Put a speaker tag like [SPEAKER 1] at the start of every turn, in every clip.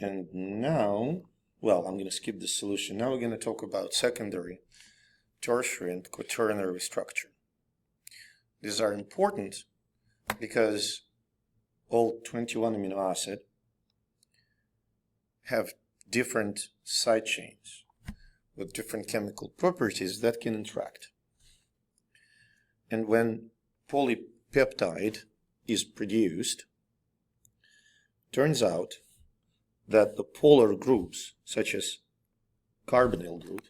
[SPEAKER 1] And now, well, I'm going to skip this solution. Now we're going to talk about secondary, tertiary, and quaternary structure. These are important because all 21 amino acids have different side chains with different chemical properties that can interact. And when polypeptide is produced, turns out that the polar groups, such as carbonyl group,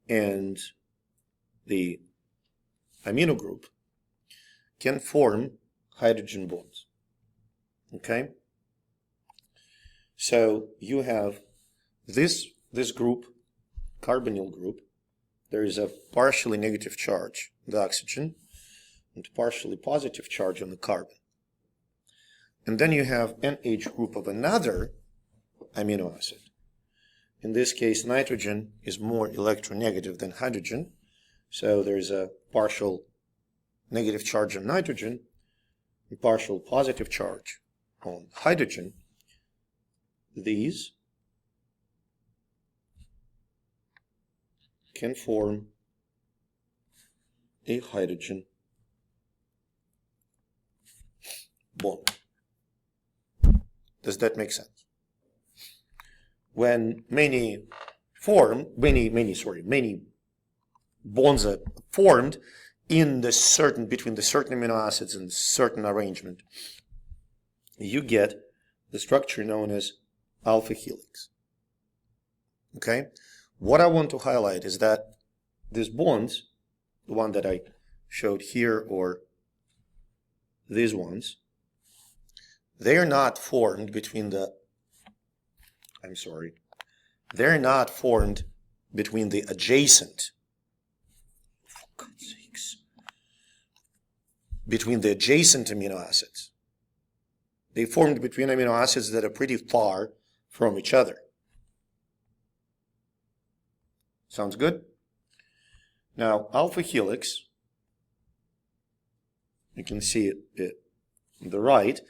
[SPEAKER 1] and the amino group, can form hydrogen bonds. Okay? So you have this group, carbonyl group. There is a partially negative charge on the oxygen and partially positive charge on the carbon. And then you have NH group of another amino acid. In this case, nitrogen is more electronegative than hydrogen, so there's a partial negative charge on nitrogen and partial positive charge on hydrogen. These can form a hydrogen bond. Does that make sense? When many bonds are formed in the between the certain amino acids and certain arrangement, you get the structure known as alpha helix. Okay? What I want to highlight is that these bonds, the one that I showed here or these ones, they are not formed between the they're not formed between the adjacent, for God's sakes, between the adjacent amino acids. They formed between amino acids that are pretty far from each other. Sounds good? Now, alpha helix, you can see it on the right,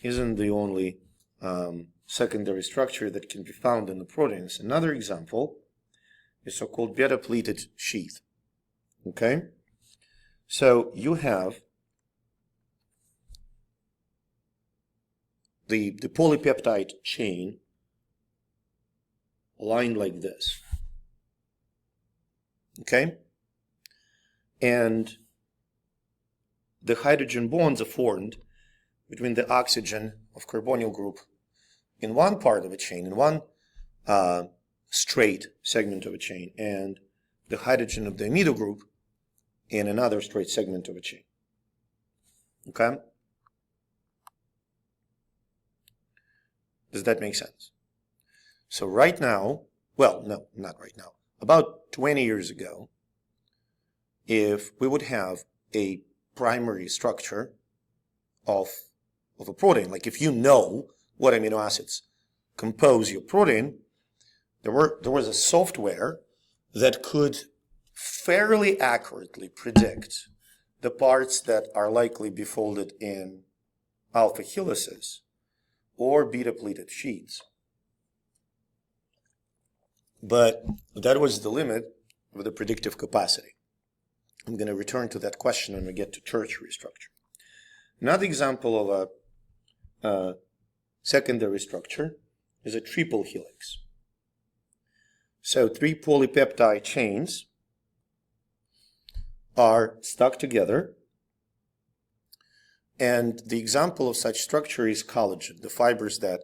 [SPEAKER 1] isn't the only secondary structure that can be found in the proteins. Another example is so-called beta-pleated sheath. Okay? So you have the polypeptide chain aligned like this. Okay? And the hydrogen bonds are formed between the oxygen of carbonyl group in one part of a chain, in one straight segment of a chain, and the hydrogen of the amino group in another straight segment of a chain. Okay? Does that make sense? So right now, well, no, not right now, about 20 years ago, if we would have a primary structure of a protein, like if you know what amino acids compose your protein, there was a software that could fairly accurately predict the parts that are likely be folded in alpha helices or beta-pleated sheets. But that was the limit of the predictive capacity. I'm going to return to that question when we get to tertiary structure. Another example of a secondary structure is a triple helix. So 3 polypeptide chains are stuck together, and the example of such structure is collagen, the fibers that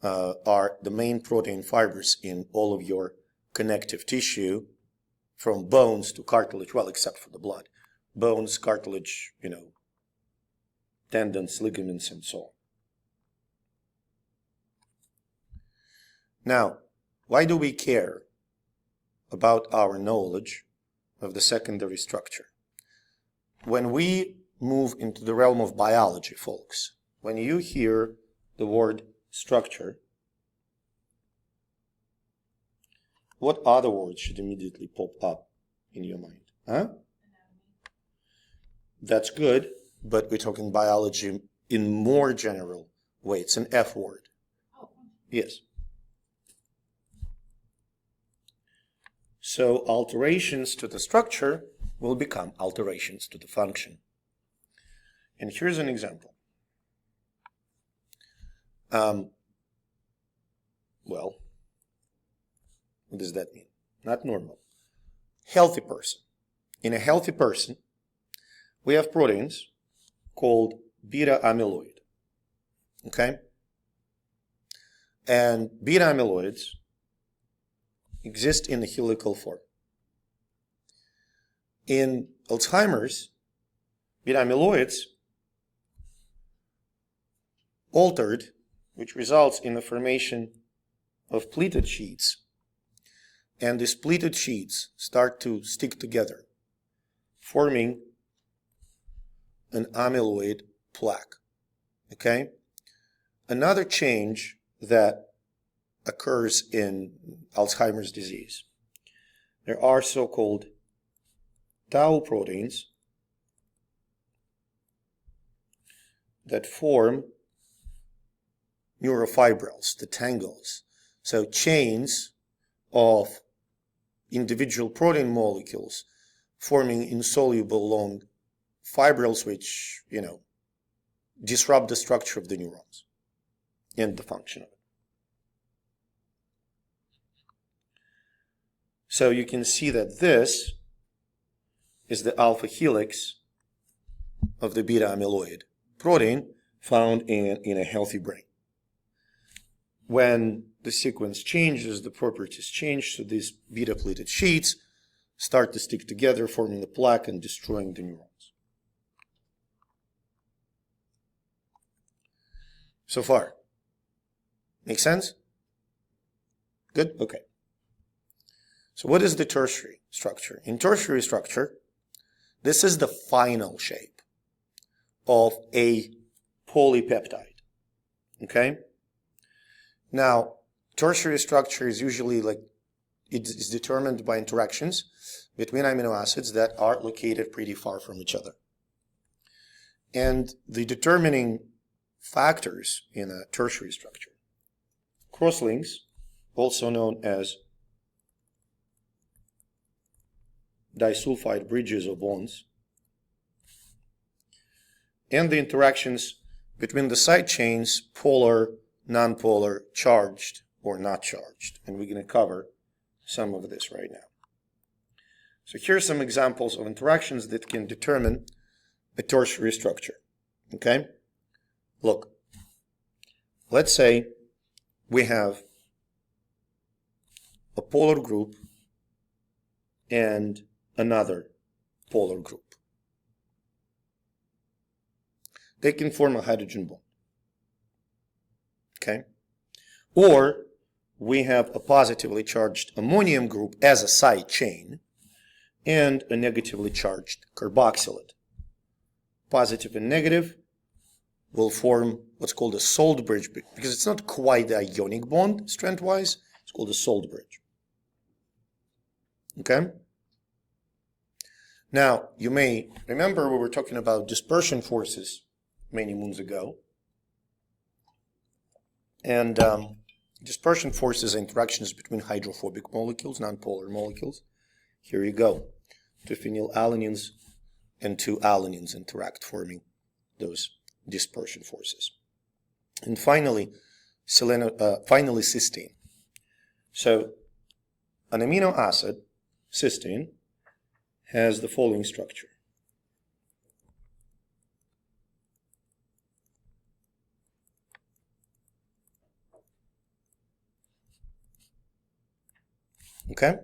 [SPEAKER 1] are the main protein fibers in all of your connective tissue, from bones to cartilage, well, except for the blood. Bones, cartilage, tendons, ligaments, and so on. Now, why do we care about our knowledge of the secondary structure? When we move into the realm of biology, folks, when you hear the word structure, what other words should immediately pop up in your mind? Huh? That's good, but we're talking biology in more general way. It's an F word. Yes. So alterations to the structure will become alterations to the function. And here's an example. Well, what does that mean? Not normal. Healthy person. In a healthy person, we have proteins called beta amyloid. Okay? And beta amyloids exist in the helical form. In Alzheimer's, beta amyloids altered, which results in the formation of pleated sheets. And these pleated sheets start to stick together, forming an amyloid plaque. Okay? Another change that occurs in Alzheimer's disease. There are so-called tau proteins that form neurofibrils, the tangles. So chains of individual protein molecules forming insoluble long fibrils which, disrupt the structure of the neurons and the function of it. So you can see that this is the alpha helix of the beta amyloid protein found in a healthy brain. When the sequence changes, the properties change, so these beta pleated sheets start to stick together, forming a plaque and destroying the neurons. So far? Make sense? Good? Okay. So what is the tertiary structure? In tertiary structure, this is the final shape of a polypeptide. Okay? Now, tertiary structure is usually it is determined by interactions between amino acids that are located pretty far from each other. And the determining factors in a tertiary structure: crosslinks, also known as disulfide bridges or bonds, and the interactions between the side chains, polar, nonpolar, charged, or not charged. And we're going to cover some of this right now. So here are some examples of interactions that can determine a tertiary structure. Okay? Look, let's say we have a polar group and another polar group. They can form a hydrogen bond. Okay? Or we have a positively charged ammonium group as a side chain and a negatively charged carboxylate. Positive and negative will form what's called a salt bridge, because it's not quite the ionic bond strength-wise. It's called a salt bridge. Okay? Now, you may remember we were talking about dispersion forces many moons ago. And dispersion forces are interactions between hydrophobic molecules, nonpolar molecules. Here you go. Two phenylalanines and two alanines interact, forming those dispersion forces. And finally, cysteine. So an amino acid, cysteine, has the following structure. Okay?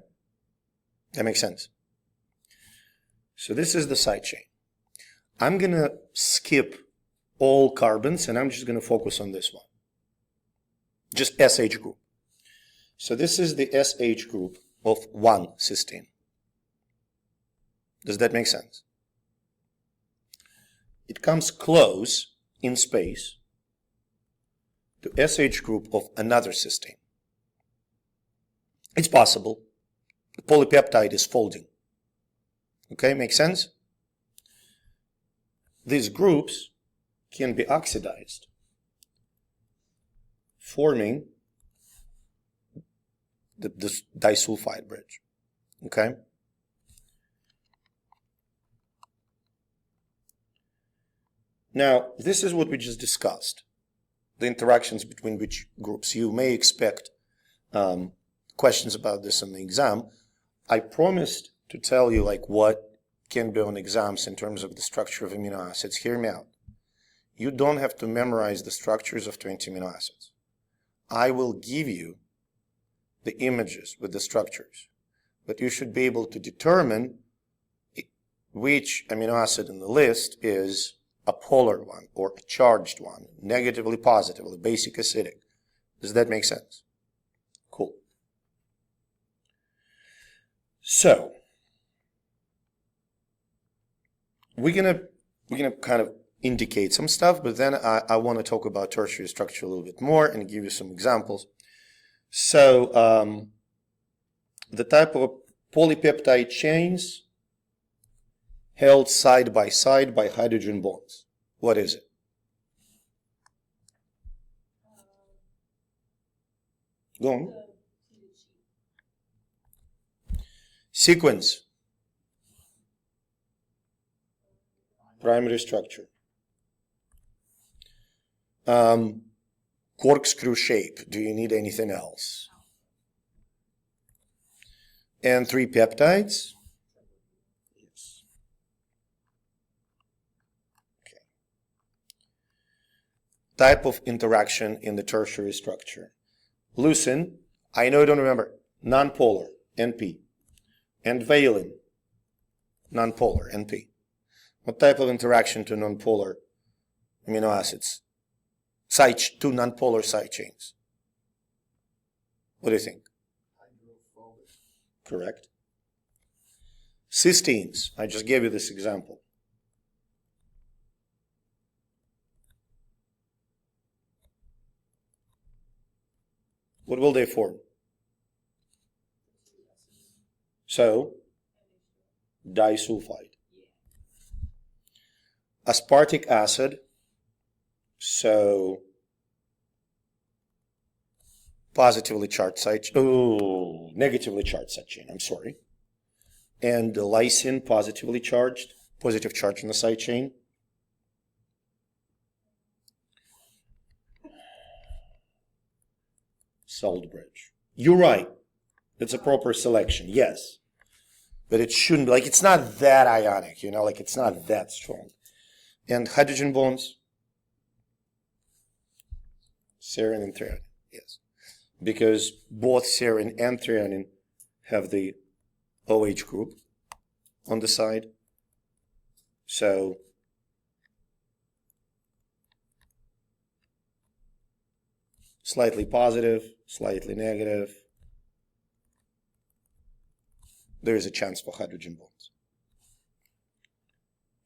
[SPEAKER 1] That makes sense. So this is the side chain. I'm going to skip all carbons and I'm just going to focus on this one. Just SH group. So this is the SH group of one cysteine. Does that make sense? It comes close in space to SH group of another cysteine. It's possible. The polypeptide is folding. Okay, makes sense? these groups can be oxidized, forming this disulfide bridge. Okay? Now, this is what we just discussed, the interactions between which groups. You may expect questions about this in the exam. I promised to tell you like what can be on exams in terms of the structure of amino acids. Hear me out. You don't have to memorize the structures of 20 amino acids. I will give you the images with the structures, but you should be able to determine which amino acid in the list is a polar one or a charged one, negatively, positively, basic, acidic. Does that make sense? Cool. So we're gonna kind of indicate some stuff, but then I want to talk about tertiary structure a little bit more and give you some examples. So the type of polypeptide chains held side by hydrogen bonds. What is it? Go on. Sequence. Primary structure. Corkscrew shape. Do you need anything else? And 3 peptides. Yes. Okay. Type of interaction in the tertiary structure. Leucine, I know you don't remember, nonpolar, NP. And valine, nonpolar, NP. What type of interaction to nonpolar amino acids? Two nonpolar side chains. What do you think? Hydrophobic. Correct. Cysteines, I just gave you this example. What will they form? So, disulfide. Aspartic acid, so positively charged side chain, negatively charged side chain, I'm sorry. And the lysine, positively charged, positive charge on the side chain. Salt bridge. You're right. It's a proper selection, yes. But it shouldn't, like, it's not that ionic, you know, like, it's not that strong. And hydrogen bonds, serine and threonine, yes. Because both serine and threonine have the OH group on the side. So, slightly positive, slightly negative. There is a chance for hydrogen bonds.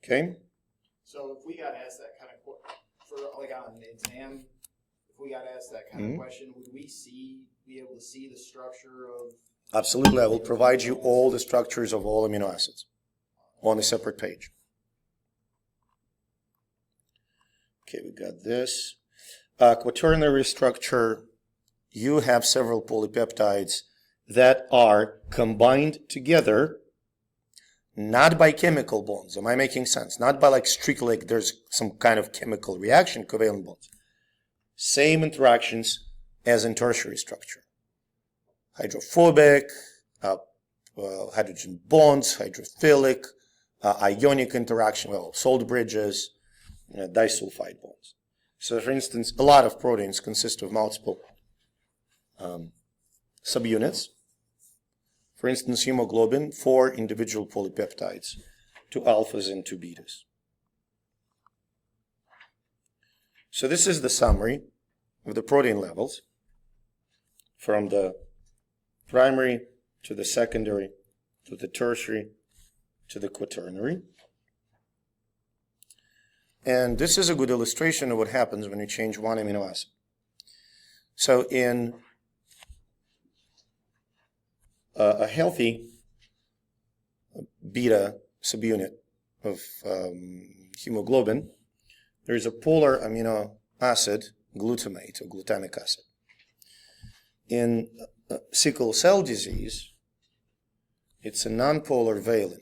[SPEAKER 1] Okay?
[SPEAKER 2] So if we got asked that kind of for like on an exam, if we got asked that kind of question, would we be able to see the structure of?
[SPEAKER 1] Absolutely. I will provide you all the structures of all amino acids on a separate page. Okay, we got this. Quaternary structure, you have several polypeptides that are combined together, not by chemical bonds. Am I making sense? Not by like strictly like there's some kind of chemical reaction, covalent bonds. Same interactions as in tertiary structure. Hydrophobic, hydrogen bonds, hydrophilic, ionic interaction, well, salt bridges, disulfide bonds. So for instance, a lot of proteins consist of multiple subunits. For instance, hemoglobin, 4 individual polypeptides, 2 alphas and 2 betas. So this is the summary of the protein levels from the primary to the secondary to the tertiary to the quaternary. And this is a good illustration of what happens when you change one amino acid. So in a healthy beta subunit, hemoglobin, there is a polar amino acid, glutamate or glutamic acid. In sickle cell disease, it's a nonpolar valine.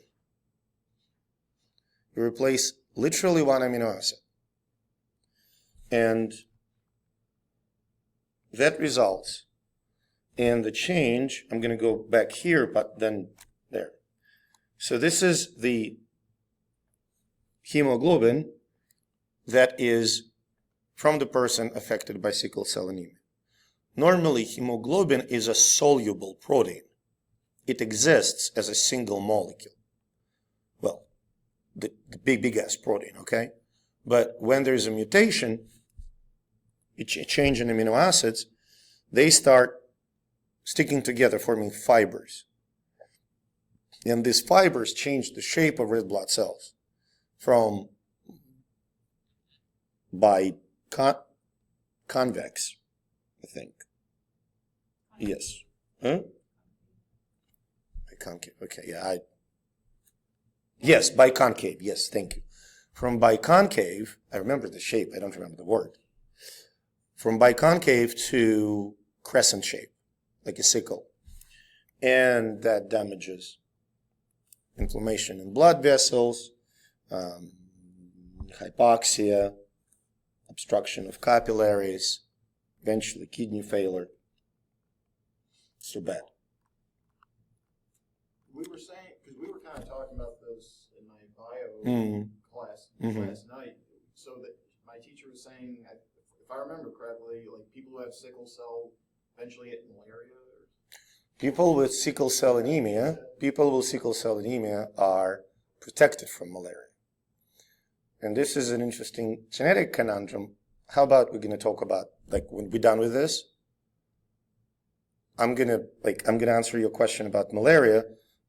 [SPEAKER 1] You replace literally one amino acid. And that results in the change. I'm going to go back here, but then there. So this is the hemoglobin that is from the person affected by sickle cell anemia. Normally, hemoglobin is a soluble protein. It exists as a single molecule. Well, the big ass protein, okay? But when there's a mutation, a change in amino acids, they start sticking together, forming fibers. And these fibers change the shape of red blood cells from convex, I think. Yes. Huh? Biconcave. Okay, yeah. Yes, biconcave. Yes, thank you. From biconcave, I remember the shape, I don't remember the word. From biconcave to crescent shape, like a sickle. And that damages inflammation in blood vessels, hypoxia, obstruction of capillaries, eventually kidney failure. So bad.
[SPEAKER 2] We were saying, because we were kind of talking about this in my bio class last night, so that my teacher was saying, if I remember correctly, like people who have sickle cell eventually get malaria.
[SPEAKER 1] People with sickle cell anemia are protected from malaria. And this is an interesting genetic conundrum. How about we're going to talk about, like, when we're done with this, I'm going to answer your question about malaria,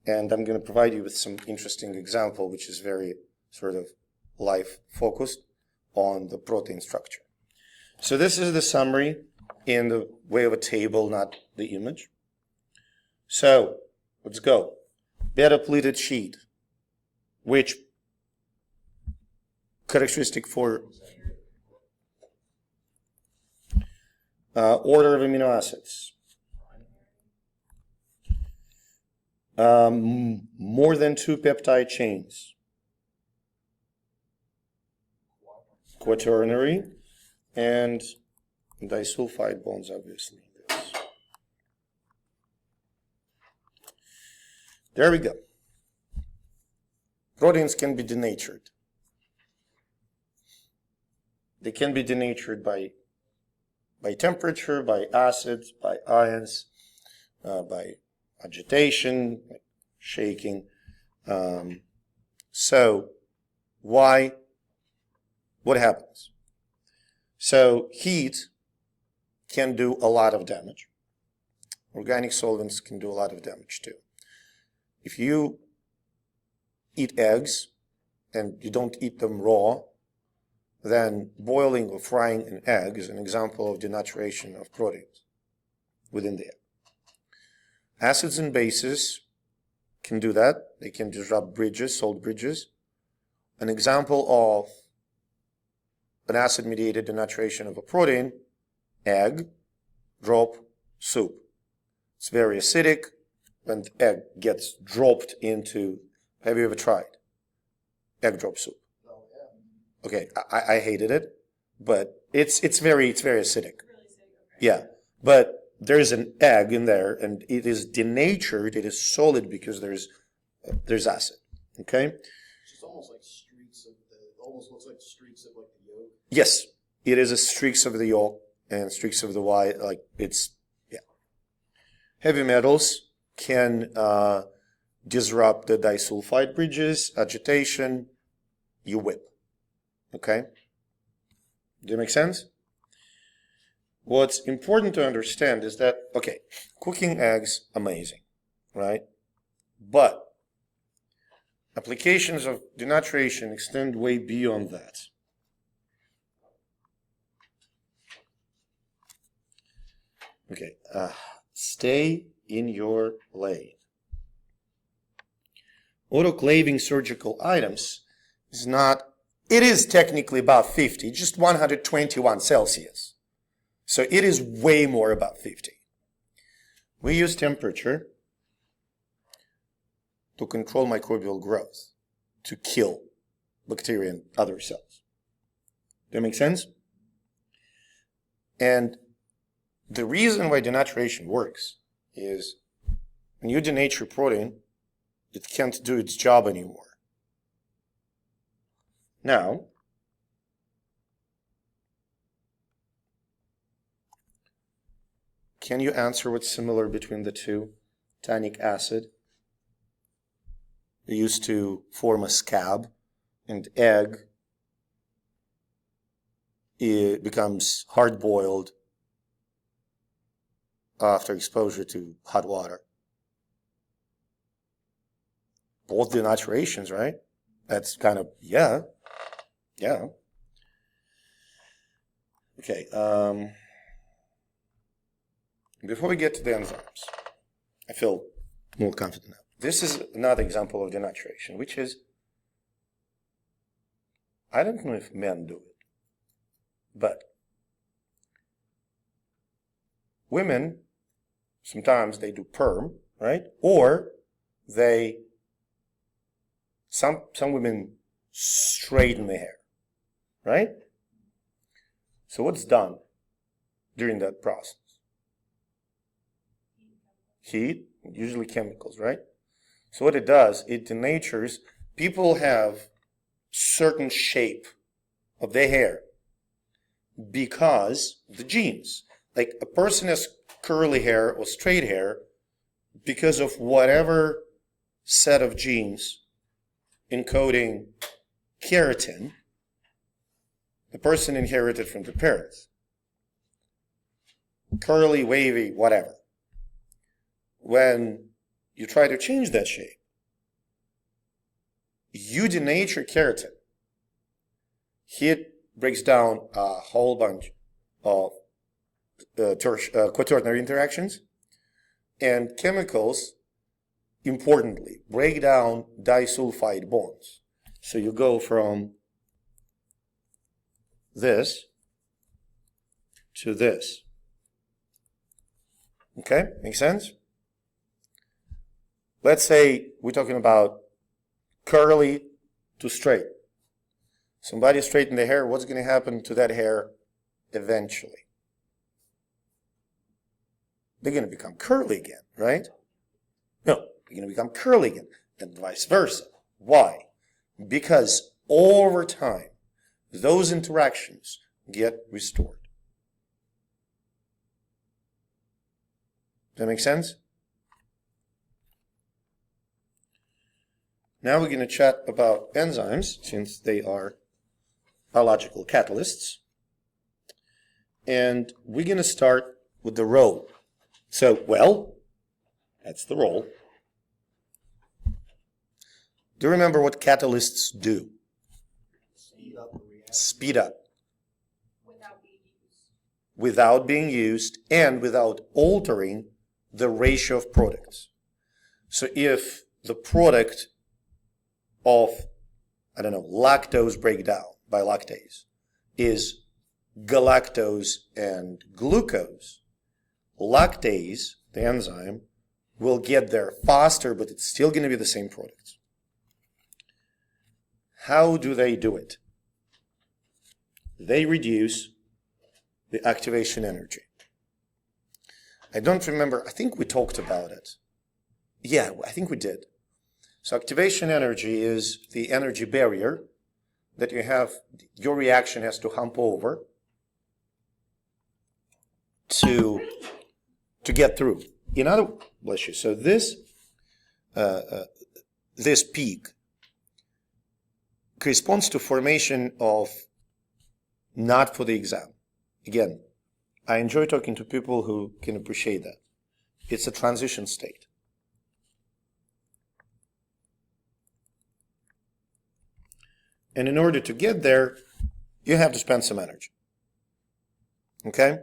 [SPEAKER 1] and I'm going to provide you with some interesting example, which is very sort of life-focused on the protein structure. So this is the summary in the way of a table, not the image. So let's go. Beta-pleated sheet, which characteristic for order of amino acids. More than 2 peptide chains. Quaternary and disulfide bonds, obviously. There we go. Proteins can be denatured. They can be denatured by temperature, by acids, by ions, by agitation, like shaking. So what happens? So heat can do a lot of damage. Organic solvents can do a lot of damage too. If you eat eggs and you don't eat them raw, then boiling or frying an egg is an example of denaturation of proteins within the egg. Acids and bases can do that. They can disrupt bridges, salt bridges. An example of an acid-mediated denaturation of a protein, egg, drop, soup. It's very acidic. When the egg gets dropped into, have you ever tried egg drop soup? Okay, I hated it, but it's very acidic.
[SPEAKER 3] Really acidic, okay.
[SPEAKER 1] Yeah, but there's an egg in there, and it is denatured. It is solid because there's acid. Okay.
[SPEAKER 2] It's just almost like streaks of almost looks like streaks of like the yolk.
[SPEAKER 1] Yes, it is a streaks of the yolk and streaks of the white. Like it's Heavy metals can disrupt the disulfide bridges, agitation, you whip. Okay? Does it make sense? What's important to understand is that, okay, cooking eggs, amazing, right? But applications of denaturation extend way beyond that. Okay, stay in your lane. Autoclaving surgical items is not, it is technically above 50, just 121 Celsius. So it is way more above 50. We use temperature to control microbial growth, to kill bacteria and other cells. That make sense? And the reason why denaturation works is when you denature protein, it can't do its job anymore. Now, can you answer what's similar between the two? Tannic acid. They used to form a scab, and egg, it becomes hard-boiled after exposure to hot water. Both denaturations, right? That's kind of, yeah. Okay, before we get to the enzymes, I feel more confident now. This is another example of denaturation, which is, I don't know if men do it, but women, sometimes they do perm, right? Or some women straighten the hair, right? So what's done during that process? Heat, usually chemicals, right? So what it does, it denatures. People have certain shape of their hair because the genes. Like a person has curly hair or straight hair because of whatever set of genes encoding keratin the person inherited from the parents. Curly, wavy, whatever. When you try to change that shape, you denature keratin. It breaks down a whole bunch of quaternary interactions, and chemicals, importantly, break down disulfide bonds. So you go from this to this. Okay, makes sense? Let's say we're talking about curly to straight. Somebody straighten their hair, what's going to happen to that hair eventually? They're going to become curly again, right? No, they're going to become curly again, and vice versa. Why? Because over time, those interactions get restored. Does that make sense? Now we're going to chat about enzymes, since they are biological catalysts. And we're going to start with the role. So, well, that's the role. Do you remember what catalysts do?
[SPEAKER 2] Speed up the reaction.
[SPEAKER 1] Speed up.
[SPEAKER 3] Without being used.
[SPEAKER 1] Without being used and without altering the ratio of products. So if the product of, lactose breakdown by lactase is galactose and glucose, lactase, the enzyme, will get there faster, but it's still going to be the same product. How do they do it? They reduce the activation energy. I don't remember, I think we talked about it. Yeah, I think we did. So activation energy is the energy barrier that you have, your reaction has to hump over to get through. In other, bless you, so this peak corresponds to formation of, not for the exam. Again, I enjoy talking to people who can appreciate that. It's a transition state. And in order to get there, you have to spend some energy. Okay?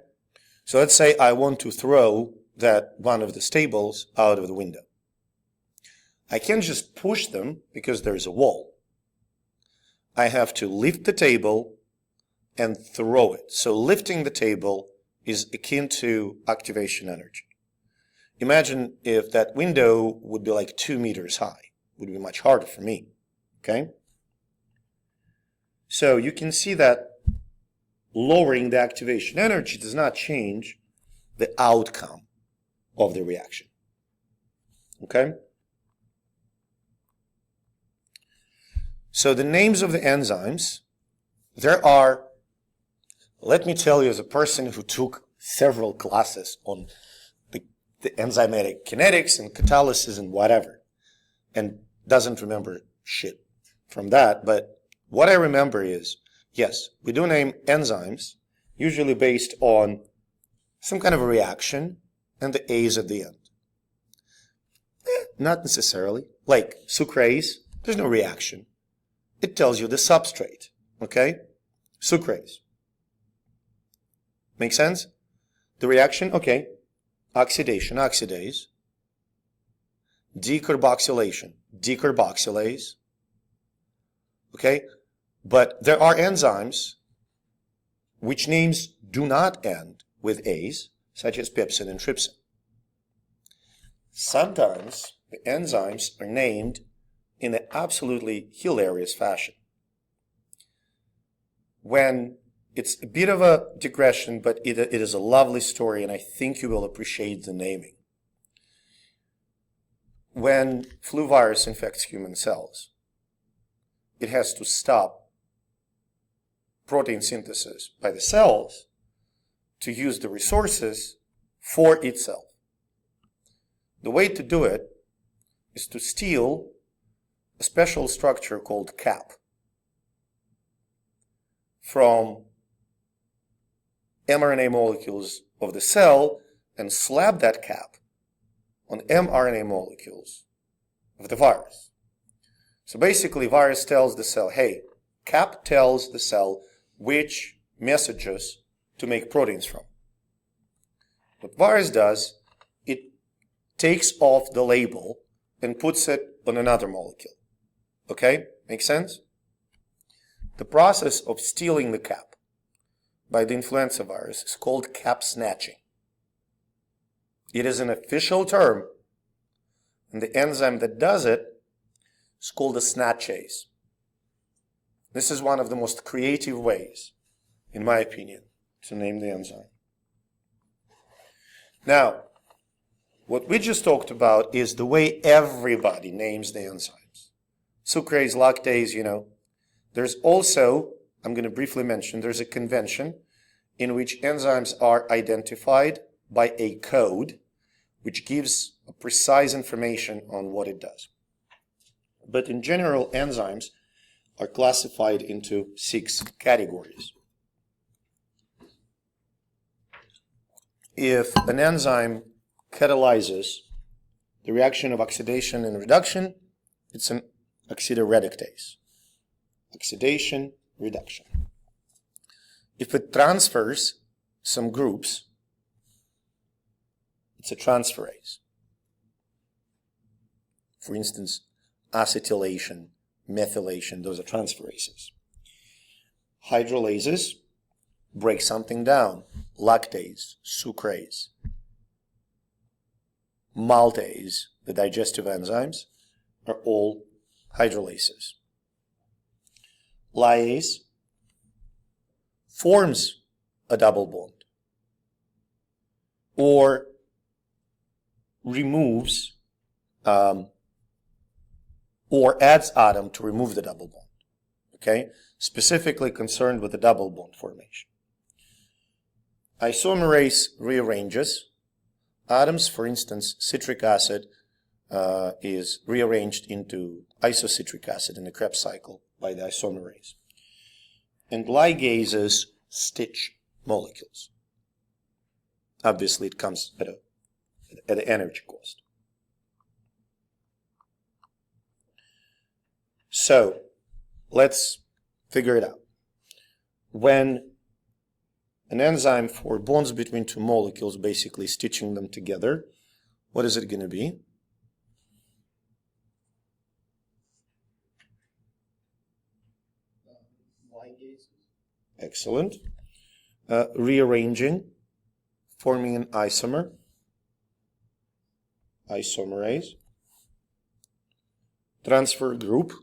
[SPEAKER 1] So let's say I want to throw that one of the stables out of the window. I can't just push them because there's a wall. I have to lift the table and throw it. So lifting the table is akin to activation energy. Imagine if that window would be like 2 meters high. It would be much harder for me. Okay? So you can see that lowering the activation energy does not change the outcome of the reaction. Okay? So the names of the enzymes, there are, let me tell you, as a person who took several classes on the enzymatic kinetics and catalysis and whatever, and doesn't remember shit from that, but what I remember is, yes, we do name enzymes, usually based on some kind of a reaction and the A's at the end. Not necessarily. Like sucrase, there's no reaction. It tells you the substrate, okay? Sucrase. Make sense? The reaction, okay. Oxidation, oxidase. Decarboxylation, decarboxylase. Okay? But there are enzymes which names do not end with A's, such as pepsin and trypsin. Sometimes the enzymes are named in an absolutely hilarious fashion. When it's a bit of a digression, but it is a lovely story, and I think you will appreciate the naming. When flu virus infects human cells, it has to stop protein synthesis by the cells to use the resources for itself. The way to do it is to steal a special structure called cap from mRNA molecules of the cell and slap that cap on mRNA molecules of the virus. So basically, virus tells the cell, hey, cap tells the cell which messages to make proteins from. What virus does, it takes off the label and puts it on another molecule. Okay? Make sense? The process of stealing the cap by the influenza virus is called cap snatching. It is an official term, and the enzyme that does it is called a snatchase. This is one of the most creative ways, in my opinion, to name the enzyme. Now, what we just talked about is the way everybody names the enzymes. Sucrase, lactase, you know. There's also, I'm going to briefly mention, there's a convention in which enzymes are identified by a code which gives a precise information on what it does. But in general, enzymes are classified into 6 categories. If an enzyme catalyzes the reaction of oxidation and reduction, it's an oxidoreductase. Oxidation, reduction. If it transfers some groups, it's a transferase. For instance, acetylation, methylation, those are transferases. Hydrolases break something down. Lactase, sucrase. Maltase, the digestive enzymes, are all hydrolases. Lyase forms a double bond or removes or adds atom to remove the double bond. Okay? Specifically concerned with the double bond formation. Isomerase rearranges atoms. For instance, citric acid is rearranged into isocitric acid in the Krebs cycle by the isomerase. And ligases stitch molecules. Obviously, it comes at an energy cost. So, let's figure it out. When an enzyme for bonds between 2 molecules, basically stitching them together, what is it going to be?
[SPEAKER 2] Ligases.
[SPEAKER 1] Excellent. Rearranging, forming an isomer, isomerase. Transfer group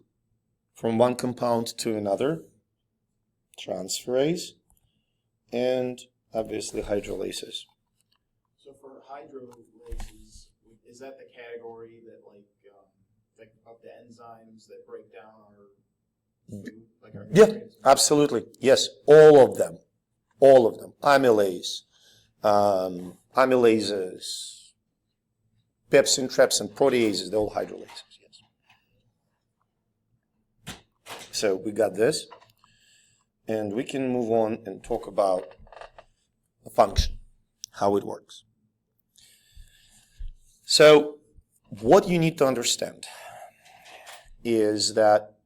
[SPEAKER 1] from one compound to another, transferase, and obviously hydrolases.
[SPEAKER 2] So for hydrolases, is that the category that like of the enzymes that break down our food, like our
[SPEAKER 1] Yeah,
[SPEAKER 2] nutrients?
[SPEAKER 1] absolutely. Yes, all of them. All of them. Amylase, amylases, pepsin, trypsin, proteases, they're all hydrolases. Yes. So we got this. And we can move on and talk about the function, how it works. So what you need to understand is that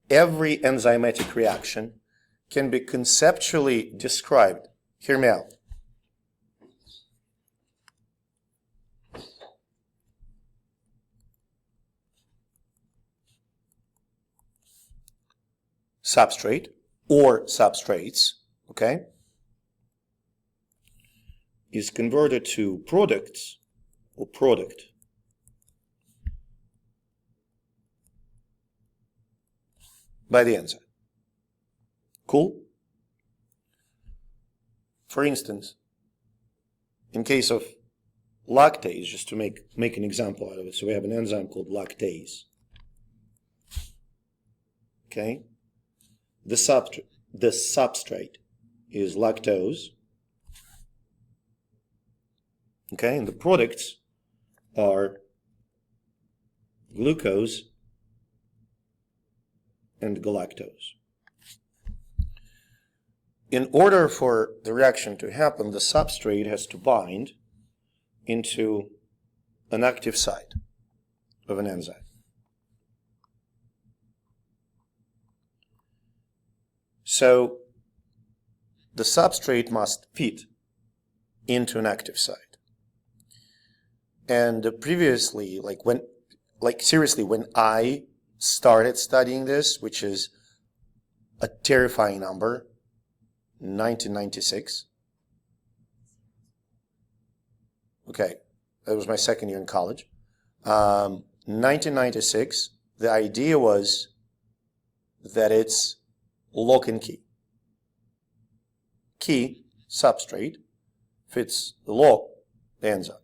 [SPEAKER 1] every enzymatic reaction can be conceptually described. Hear me out. Substrate or substrates, okay, is converted to products or product by the enzyme. Cool? For instance, in case of lactase, just to make an example out of it, so we have an enzyme called lactase. Okay? The substrate is lactose. Okay, and the products are glucose and galactose. In order for the reaction to happen, the substrate has to bind into an active site of an enzyme. So the substrate must fit into an active site. And previously, seriously, when I started studying this, which is a terrifying number, 1996. Okay, that was my second year in college. 1996, the idea was that it's lock and key. Key, substrate, fits the lock, the enzyme.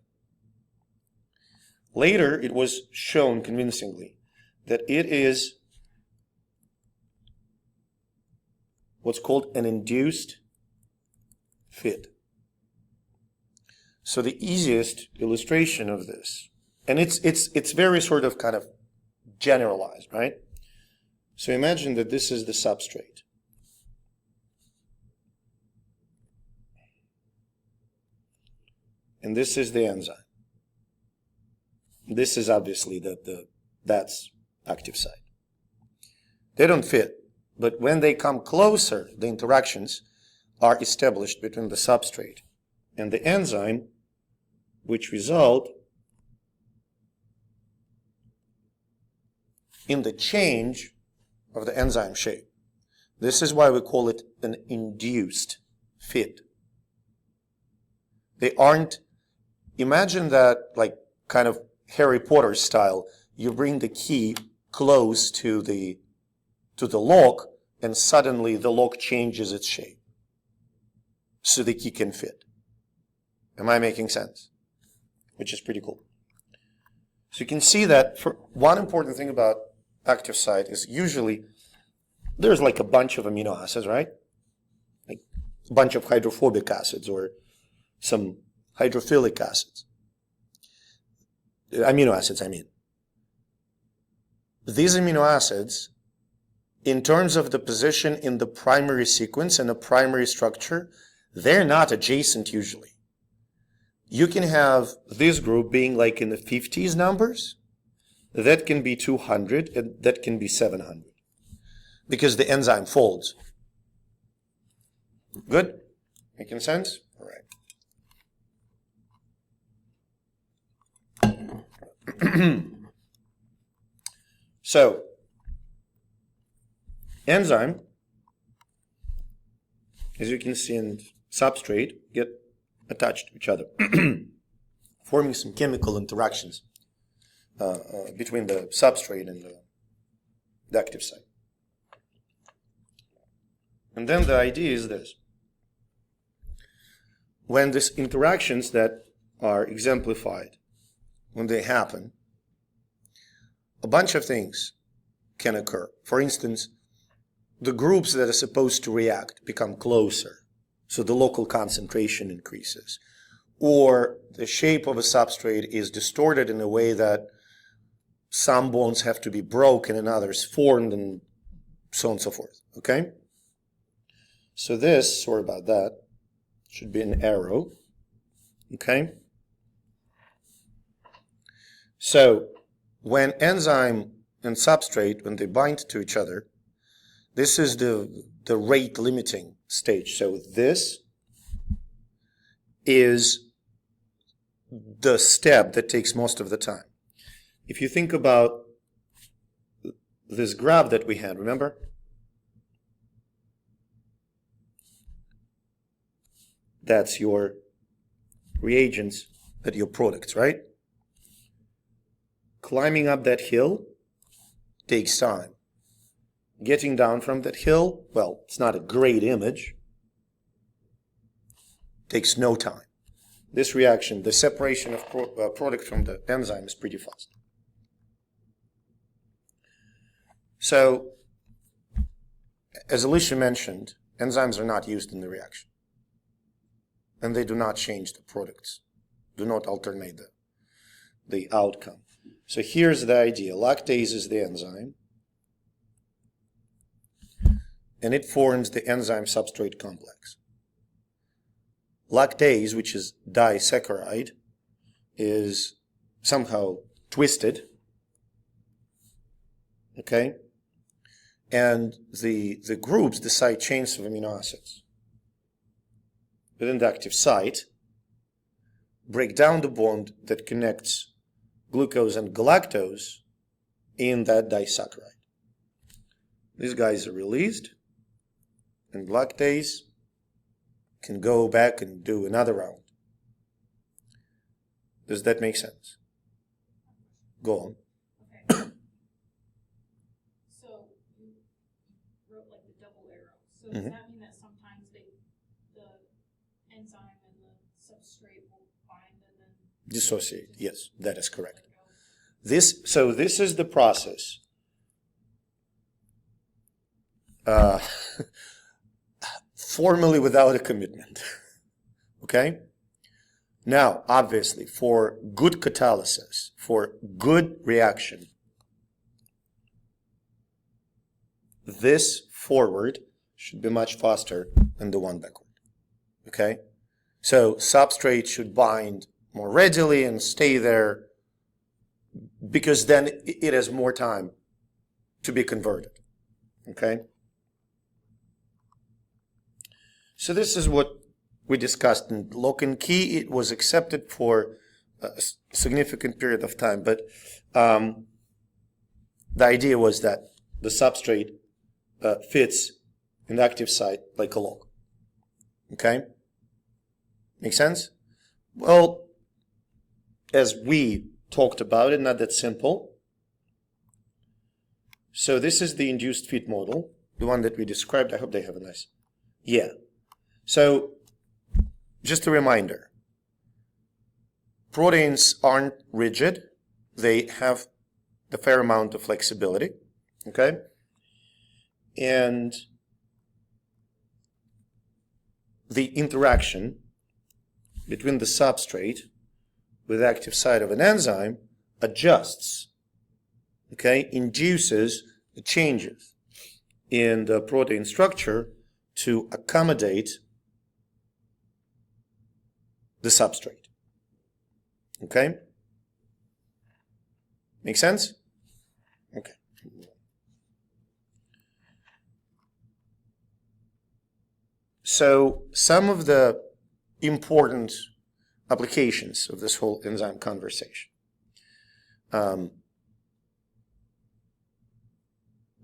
[SPEAKER 1] Later, it was shown convincingly that it is what's called an induced fit. So the easiest illustration of this, and it's very sort of kind of generalized, right? So imagine that this is the substrate. And this is the enzyme. This is obviously that's active site. They don't fit, but when they come closer, the interactions are established between the substrate and the enzyme, which result in the change of the enzyme shape. This is why we call it an induced fit. They aren't, imagine that like kind of Harry Potter style, you bring the key close to the lock and suddenly the lock changes its shape so the key can fit. Am I making sense? Which is pretty cool. So you can see that for one important thing about active site is usually there's like a bunch of amino acids, right? Like a bunch of hydrophobic acids or some hydrophilic acids. Amino acids, I mean. These amino acids, in terms of the position in the primary sequence and the primary structure, they're not adjacent usually. You can have this group being like in the 50s numbers. That can be 200 and that can be 700 because the enzyme folds. Good? Making sense? All right. So, enzyme, as you can see, and substrate get attached to each other, forming some chemical interactions between the substrate and the active site. And then the idea is this. When these interactions that are exemplified, when they happen, a bunch of things can occur. For instance, the groups that are supposed to react become closer, so the local concentration increases. Or the shape of a substrate is distorted in a way that some bonds have to be broken and others formed, and so on and so forth. Okay? So this, sorry about that, should be an arrow. Okay? So when enzyme and substrate, when they bind to each other, this is the rate limiting stage. So this is the step that takes most of the time. If you think about this graph that we had, remember? That's your reagents, but your products, right? Climbing up that hill takes time. Getting down from that hill, well, it's not a great image. Takes no time. This reaction, the separation of product from the enzyme is pretty fast. So, as Alicia mentioned, enzymes are not used in the reaction. And they do not change the products, do not alternate the outcome. So here's the idea. Lactase is the enzyme, and it forms the enzyme substrate complex. Lactase, which is disaccharide, is somehow twisted, okay? And the groups, the side chains of amino acids within the active site, break down the bond that connects glucose and galactose in that disaccharide. These guys are released, and lactase can go back and do another round. Does that make sense? Go on.
[SPEAKER 3] Okay. So you wrote like the double arrow. So does that mean that sometimes the enzyme and the substrate will bind and then
[SPEAKER 1] Dissociate. Yes, that is correct. So this is the process. Formally without a commitment. Okay? Now, obviously, for good catalysis, for good reaction, this forward should be much faster than the one backward. Okay? So substrate should bind more readily and stay there, because then it has more time to be converted. Okay? So this is what we discussed in lock and key. It was accepted for a significant period of time, but the idea was that the substrate fits in the active site like a lock. Okay? Make sense? Well, as we talked about it, not that simple. So this is the induced fit model, the one that we described. I hope they have a nice... Yeah. So, just a reminder, proteins aren't rigid. They have a fair amount of flexibility, okay? And the interaction between the substrate with the active site of an enzyme adjusts, okay, induces changes in the protein structure to accommodate the substrate. Okay? Make sense? Okay. So, some of the important applications of this whole enzyme conversation.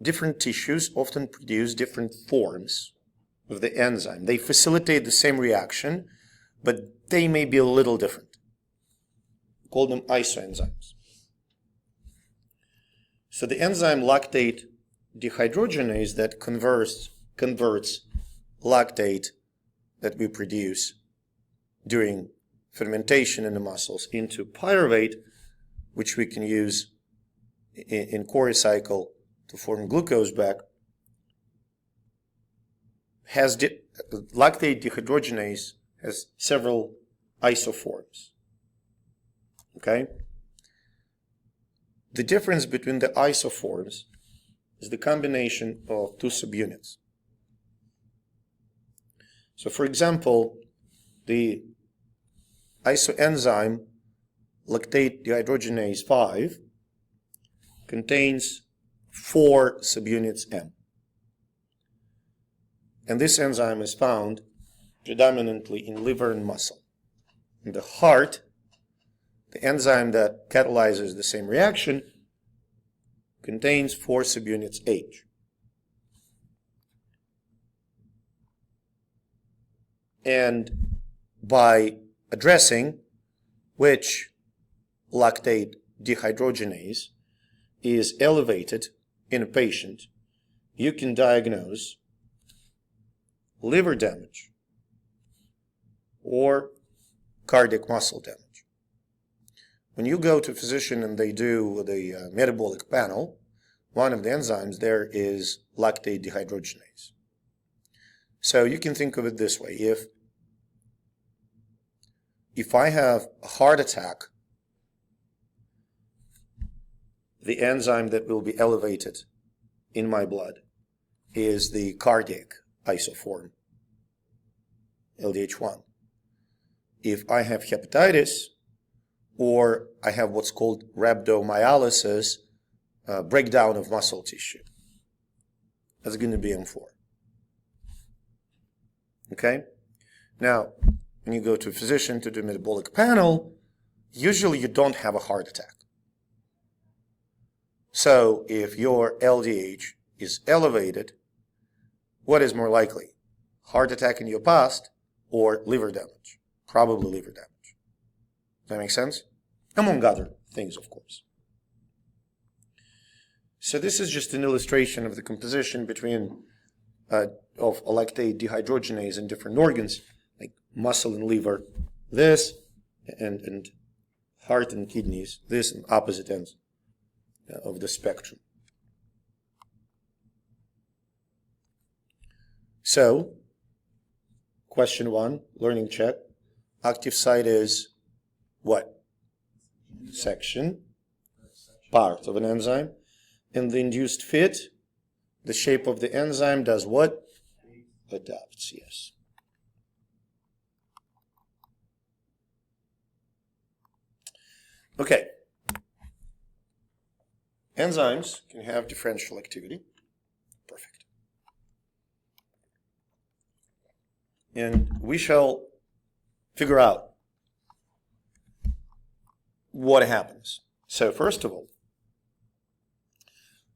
[SPEAKER 1] different tissues often produce different forms of the enzyme. They facilitate the same reaction, but they may be a little different. We call them isoenzymes. So the enzyme lactate dehydrogenase that converts lactate that we produce during fermentation in the muscles into pyruvate, which we can use in Cori cycle to form glucose back, has lactate dehydrogenase has several isoforms. Okay? The difference between the isoforms is the combination of two subunits. So for example, the isoenzyme lactate dehydrogenase 5 contains 4 subunits M. And this enzyme is found predominantly in liver and muscle. In the heart, the enzyme that catalyzes the same reaction contains 4 subunits H. And by addressing which lactate dehydrogenase is elevated in a patient, you can diagnose liver damage or cardiac muscle damage. When you go to a physician and they do the metabolic panel, one of the enzymes there is lactate dehydrogenase. So you can think of it this way. If I have a heart attack, the enzyme that will be elevated in my blood is the cardiac isoform, LDH1. If I have hepatitis, or I have what's called rhabdomyolysis, breakdown of muscle tissue, that's going to be M4. Okay? Now, when you go to a physician to do a metabolic panel, usually you don't have a heart attack. So if your LDH is elevated, what is more likely? Heart attack in your past or liver damage? Probably liver damage. Does that make sense? Among other things, of course. So this is just an illustration of the composition between of lactate dehydrogenase in different organs, like muscle and liver, this, and heart and kidneys, this, and opposite ends of the spectrum. So, question 1, learning check. Active site is what? Section, part of an enzyme. And the induced fit, the shape of the enzyme does what? Adapts, yes. Okay. Enzymes can have differential activity. Perfect. And we shall figure out what happens. So first of all,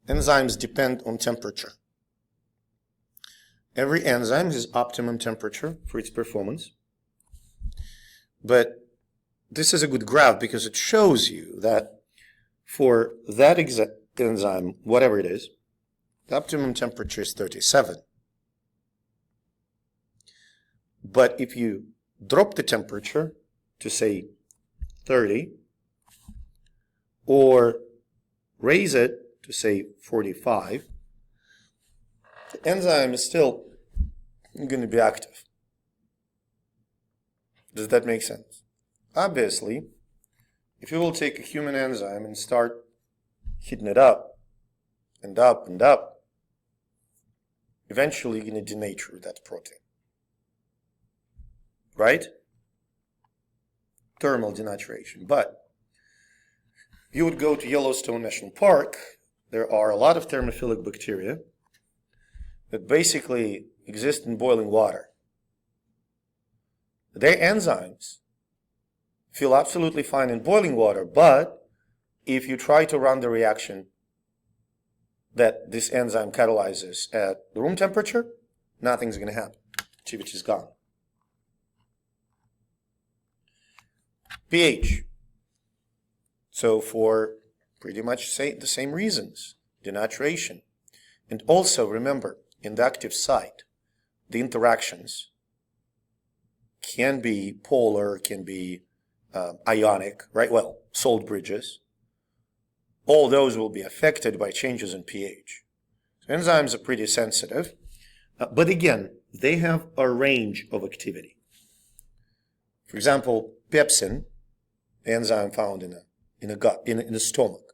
[SPEAKER 1] enzymes depend on temperature. Every enzyme has optimum temperature for its performance. But this is a good graph because it shows you that for that enzyme, whatever it is, the optimum temperature is 37. But if you drop the temperature to, say, 30, or raise it to, say, 45, the enzyme is still going to be active. Does that make sense? Obviously, if you will take a human enzyme and start heating it up, and up, and up, eventually you're going to denature that protein. Right? Thermal denaturation. But if you would go to Yellowstone National Park, there are a lot of thermophilic bacteria that basically exist in boiling water. Their enzymes feel absolutely fine in boiling water, but if you try to run the reaction that this enzyme catalyzes at the room temperature, nothing's going to happen. Activity is gone. pH. So for pretty much the same reasons, denaturation. And also remember, in the active site, the interactions can be polar, can be ionic, right? Well, salt bridges. All those will be affected by changes in pH. So enzymes are pretty sensitive, but again, they have a range of activity. For example, pepsin, the enzyme found in the gut, in the stomach,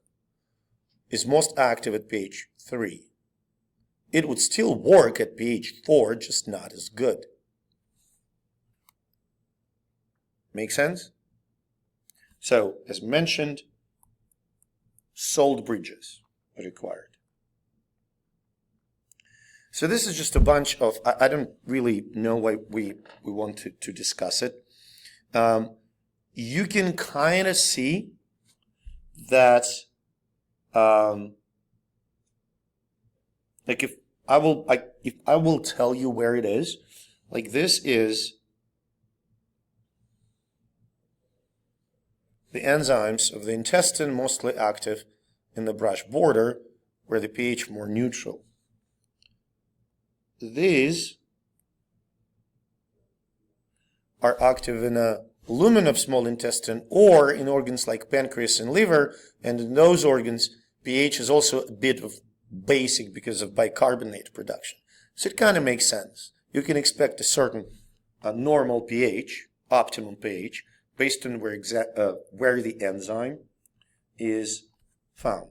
[SPEAKER 1] is most active at pH 3. It would still work at pH 4, just not as good. Make sense? So, as mentioned, salt bridges are required. So this is just a bunch of, I don't really know why we want to discuss it. You can kind of see that, like if I will tell you where it is, like this is the enzymes of the intestine, mostly active in the brush border, where the pH more neutral. These are active in a lumen of small intestine or in organs like pancreas and liver, and in those organs pH is also a bit of basic because of bicarbonate production. So it kind of makes sense. You can expect a certain normal pH, optimum pH, based on where the enzyme is found.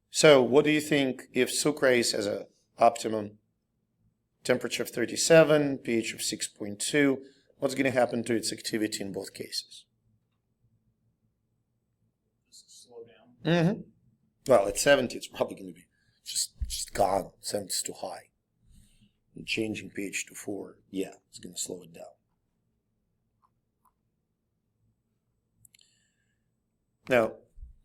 [SPEAKER 1] So what do you think if sucrase has an optimum temperature of 37, pH of 6.2, what's going to happen to its activity in both cases?
[SPEAKER 2] Slow down.
[SPEAKER 1] Well, at 70, it's probably going to be just gone. 70 is too high. And changing pH to 4, yeah, it's going to slow it down. Now,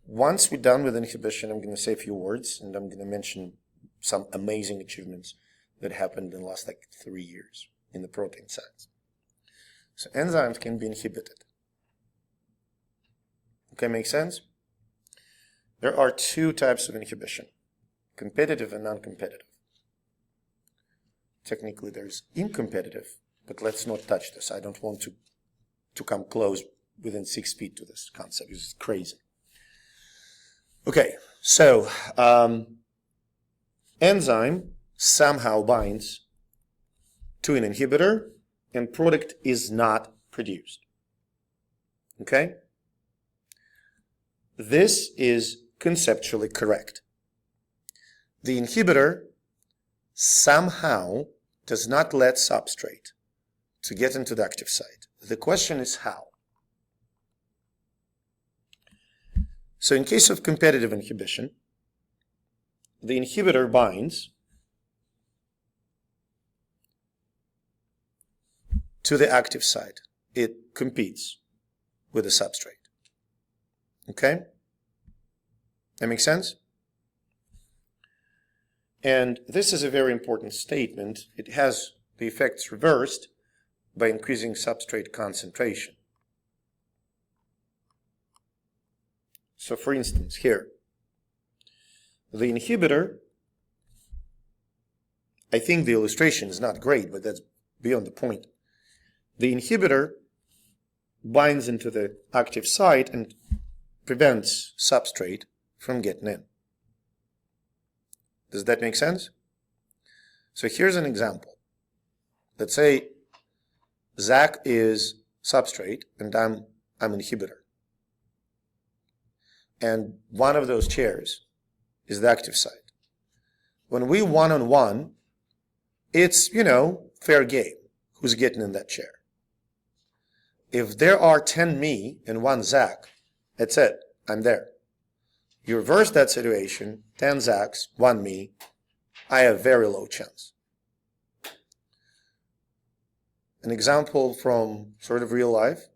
[SPEAKER 1] once we're done with inhibition, I'm going to say a few words, and I'm going to mention some amazing achievements that happened in the last 3 years in the protein science. So enzymes can be inhibited. Okay, make sense? There are two types of inhibition, competitive and non-competitive. Technically, there's incompetitive, but let's not touch this. I don't want to come close within 6 feet to this concept. It's crazy. Okay, so enzyme somehow binds to an inhibitor and product is not produced. Okay? This is conceptually correct. The inhibitor somehow does not let substrate to get into the active site. The question is how. So in case of competitive inhibition, the inhibitor binds to the active site. It competes with the substrate. Okay? That makes sense? And this is a very important statement. It has the effects reversed by increasing substrate concentration. So for instance, here, the inhibitor, I think the illustration is not great, but that's beyond the point. The inhibitor binds into the active site and prevents substrate from getting in. Does that make sense? So here's an example. Let's say Zach is substrate and I'm inhibitor. And one of those chairs is the active site. When we one-on-one, it's, fair game. Who's getting in that chair? If there are 10 me and 1 Zach, that's it. I'm there. You reverse that situation, 10 Zachs, 1 me, I have very low chance. An example from sort of real life.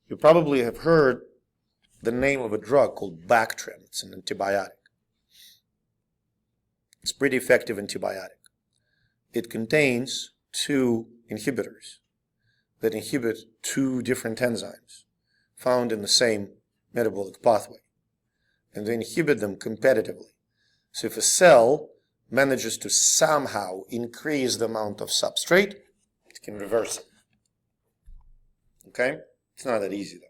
[SPEAKER 1] You probably have heard the name of a drug called Bactrim. It's an antibiotic. It's a pretty effective antibiotic. It contains two inhibitors that inhibit two different enzymes found in the same metabolic pathway, and they inhibit them competitively. So if a cell manages to somehow increase the amount of substrate, it can reverse it. Okay? It's not that easy, though.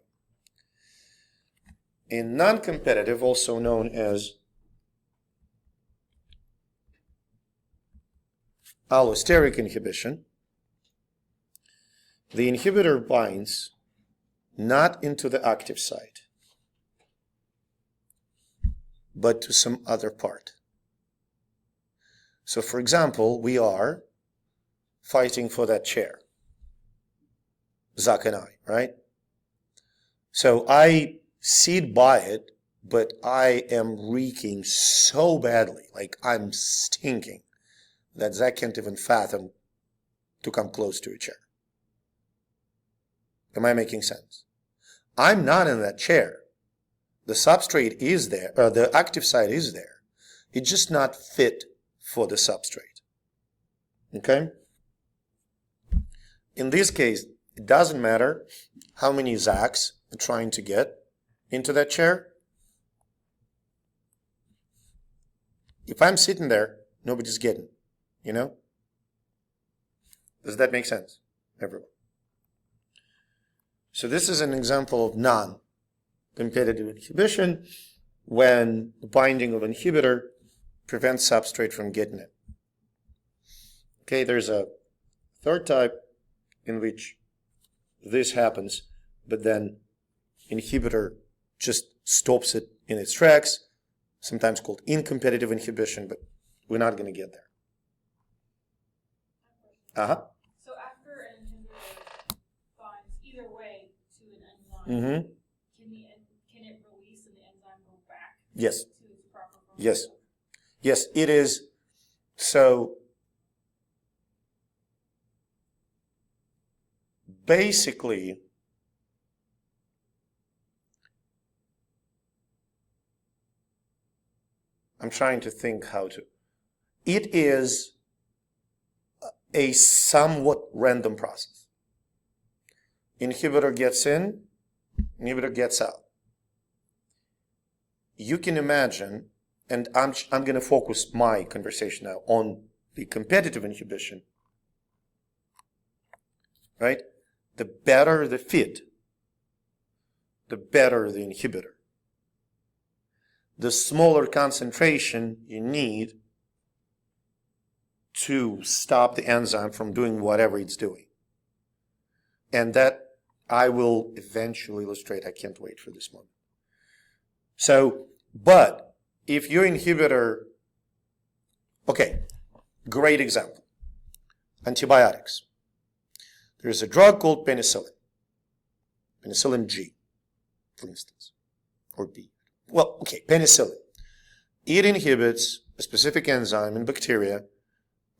[SPEAKER 1] In non-competitive, also known as allosteric inhibition, the inhibitor binds not into the active site, but to some other part. So, for example, we are fighting for that chair, Zach and I, right? So I sit by it, but I am reeking so badly, like I'm stinking, that Zach can't even fathom to come close to a chair. Am I making sense? I'm not in that chair. The substrate is there, or the active site is there. It's just not fit for the substrate. Okay? In this case, it doesn't matter how many Zachs are trying to get into that chair. If I'm sitting there, nobody's getting, you know? Does that make sense, everyone? So this is an example of non-competitive inhibition when the binding of inhibitor prevents substrate from getting it. Okay, there's a third type in which this happens, but then inhibitor just stops it in its tracks, sometimes called incompetitive inhibition, but we're not going to get there.
[SPEAKER 3] So after an inhibitor binds either way to an enzyme, can it release and the enzyme go back
[SPEAKER 1] Yes.
[SPEAKER 3] to its proper function?
[SPEAKER 1] Yes. Yes, it is. So basically, I'm trying to think how to. It is a somewhat random process. Inhibitor gets in, inhibitor gets out. You can imagine, and I'm going to focus my conversation now on the competitive inhibition, right? The better the fit, the better the inhibitor. The smaller concentration you need to stop the enzyme from doing whatever it's doing. And that I will eventually illustrate. I can't wait for this moment. So, but if your inhibitor, okay, great example. Antibiotics. There's a drug called penicillin. Penicillin G, for instance, or B. Well, okay, penicillin. It inhibits a specific enzyme in bacteria,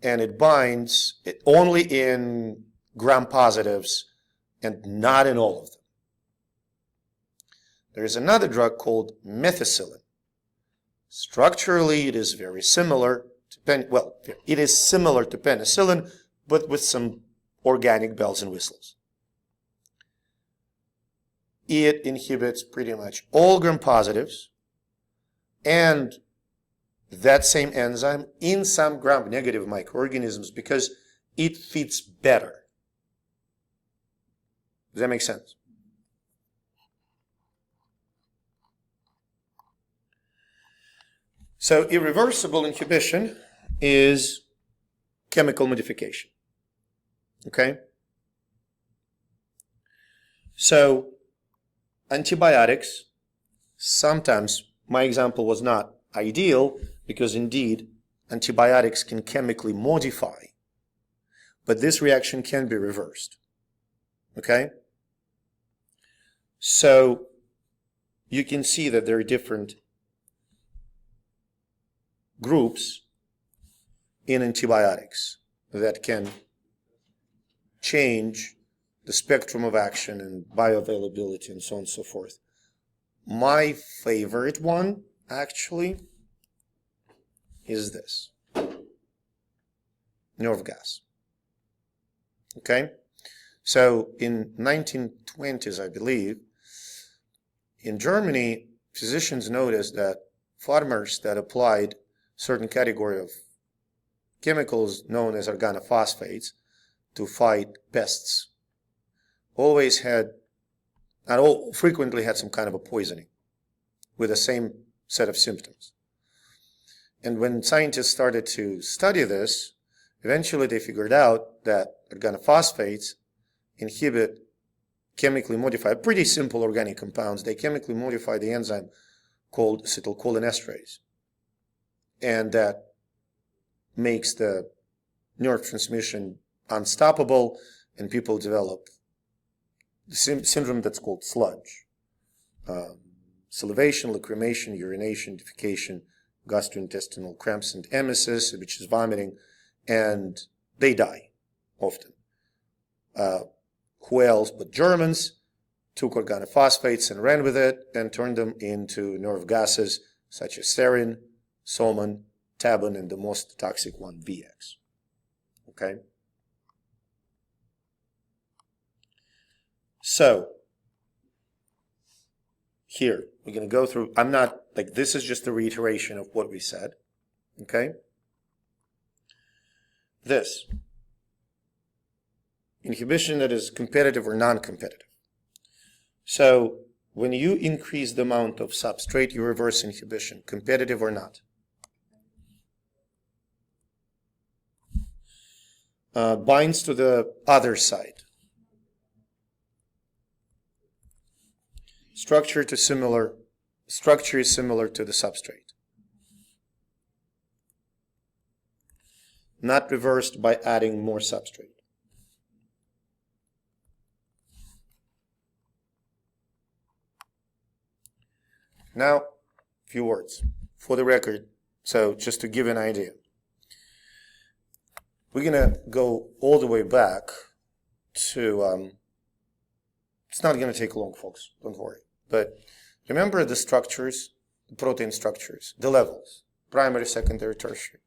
[SPEAKER 1] and it binds it only in gram-positives and not in all of them. There is another drug called methicillin. Structurally, it is very similar to it is similar to penicillin, but with some organic bells and whistles. It inhibits pretty much all gram-positives and that same enzyme in some gram-negative microorganisms because it fits better. Does that make sense? So irreversible inhibition is chemical modification. Okay? So antibiotics, sometimes, my example was not ideal because indeed antibiotics can chemically modify, but this reaction can be reversed. Okay? So you can see that there are different groups in antibiotics that can change the spectrum of action and bioavailability and so on and so forth. my favorite one, actually, is this. Nerve gas. Okay? So in 1920s, I believe, in Germany, physicians noticed that farmers that applied certain category of chemicals known as organophosphates to fight pests always had, frequently had some kind of a poisoning with the same set of symptoms. And when scientists started to study this, eventually they figured out that organophosphates inhibit chemically modified, pretty simple organic compounds. They chemically modify the enzyme called acetylcholinesterase. And that makes the nerve transmission unstoppable, and people develop the syndrome that's called sludge. Salivation, lacrimation, urination, defecation, gastrointestinal cramps, and emesis, which is vomiting, and they die often. Who else but Germans took organophosphates and ran with it and turned them into nerve gases such as sarin, soman, tabun, and the most toxic one, VX. Okay? So, here, we're going to go through, this is just a reiteration of what we said. Okay? This. Inhibition that is competitive or non-competitive. So, when you increase the amount of substrate, you reverse inhibition, competitive or not. Binds to the other side. Structure is similar to the substrate. Not reversed by adding more substrate. Now, a few words for the record, so just to give an idea. We're going to go all the way back to, it's not going to take long, folks, don't worry. But remember the structures, the protein structures, the levels, primary, secondary, tertiary.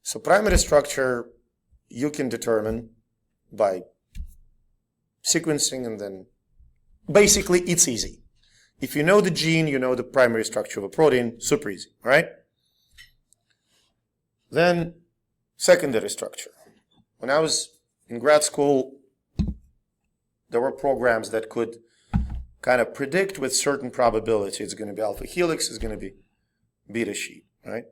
[SPEAKER 1] So primary structure, you can determine by sequencing, and then basically it's easy. If you know the gene, you know the primary structure of a protein, super easy, all right? Then secondary structure. When I was in grad school, there were programs that could kind of predict with certain probability it's going to be alpha helix, it's going to be beta sheet, right?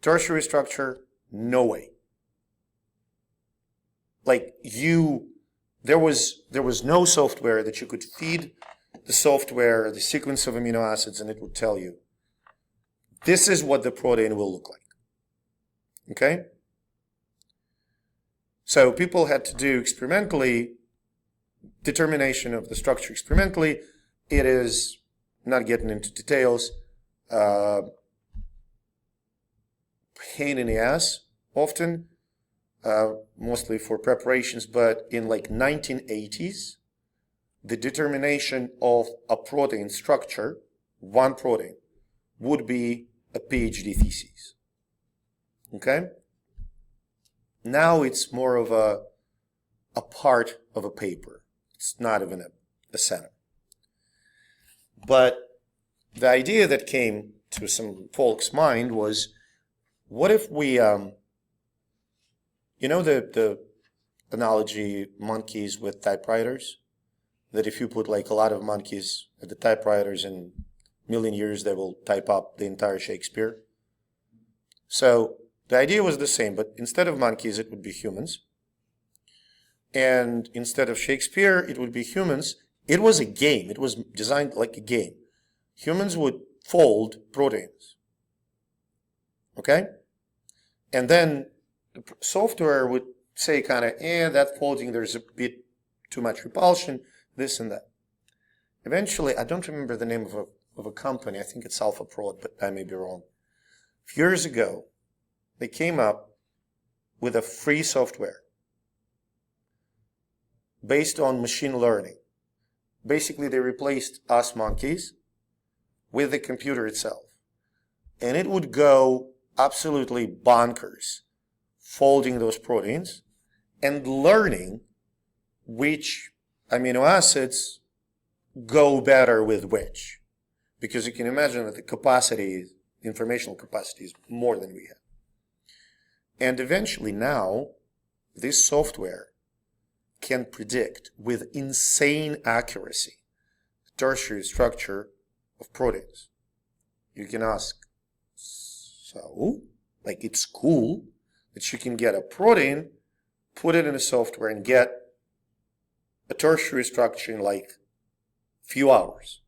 [SPEAKER 1] Tertiary structure, no way. Like there was no software that you could feed the software the sequence of amino acids and it would tell you this is what the protein will look like. Okay? So people had to do experimentally determination of the structure experimentally. It is, not getting into details, pain in the ass often, mostly for preparations, but in like 1980s, the determination of a protein structure, one protein, would be a PhD thesis. Okay? Now it's more of a part of a paper. It's not even a center. But the idea that came to some folks' mind was, what if we, you know the analogy, monkeys with typewriters? That if you put like a lot of monkeys at the typewriters in a million years, they will type up the entire Shakespeare. So the idea was the same, but instead of monkeys, it would be humans. And instead of Shakespeare, it would be humans. It was a game. It was designed like a game. Humans would fold proteins. Okay? And then the software would say kind of, that folding, there's a bit too much repulsion, this and that. Eventually, I don't remember the name of a company. I think it's Alpha Prod, but I may be wrong. A few years ago, they came up with a free software based on machine learning basically they replaced us monkeys with the computer itself. And it would go absolutely bonkers, folding those proteins and learning which amino acids go better with which. Because you can imagine that the capacity, the informational capacity is more than we have. And eventually now, this software can predict with insane accuracy the tertiary structure of proteins. You can ask, so, like, it's cool that you can get a protein, put it in a software, and get a tertiary structure in like few hours.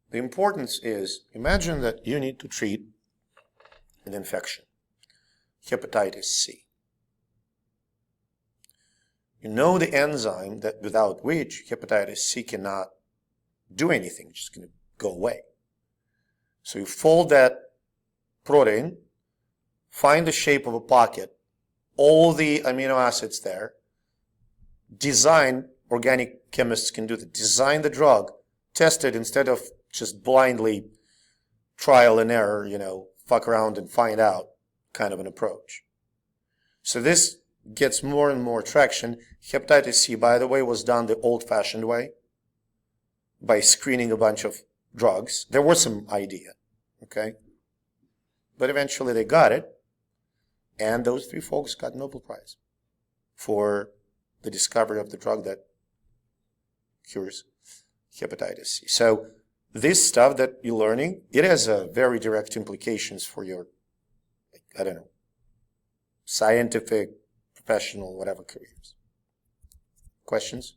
[SPEAKER 1] The importance is, imagine that you need to treat an infection, hepatitis C. You know the enzyme that without which hepatitis C cannot do anything, it's just going to go away. So you fold that protein, find the shape of a pocket, all the amino acids there, design, organic chemists can do that, design the drug, test it instead of just blindly trial and error, fuck around and find out kind of an approach. So this gets more and more traction. Hepatitis C, by the way, was done the old-fashioned way by screening a bunch of drugs. There was some idea, okay? But eventually they got it, and those three folks got Nobel Prize for the discovery of the drug that cures hepatitis C. So this stuff that you're learning, it has very direct implications for your, scientific, professional, whatever careers. Questions?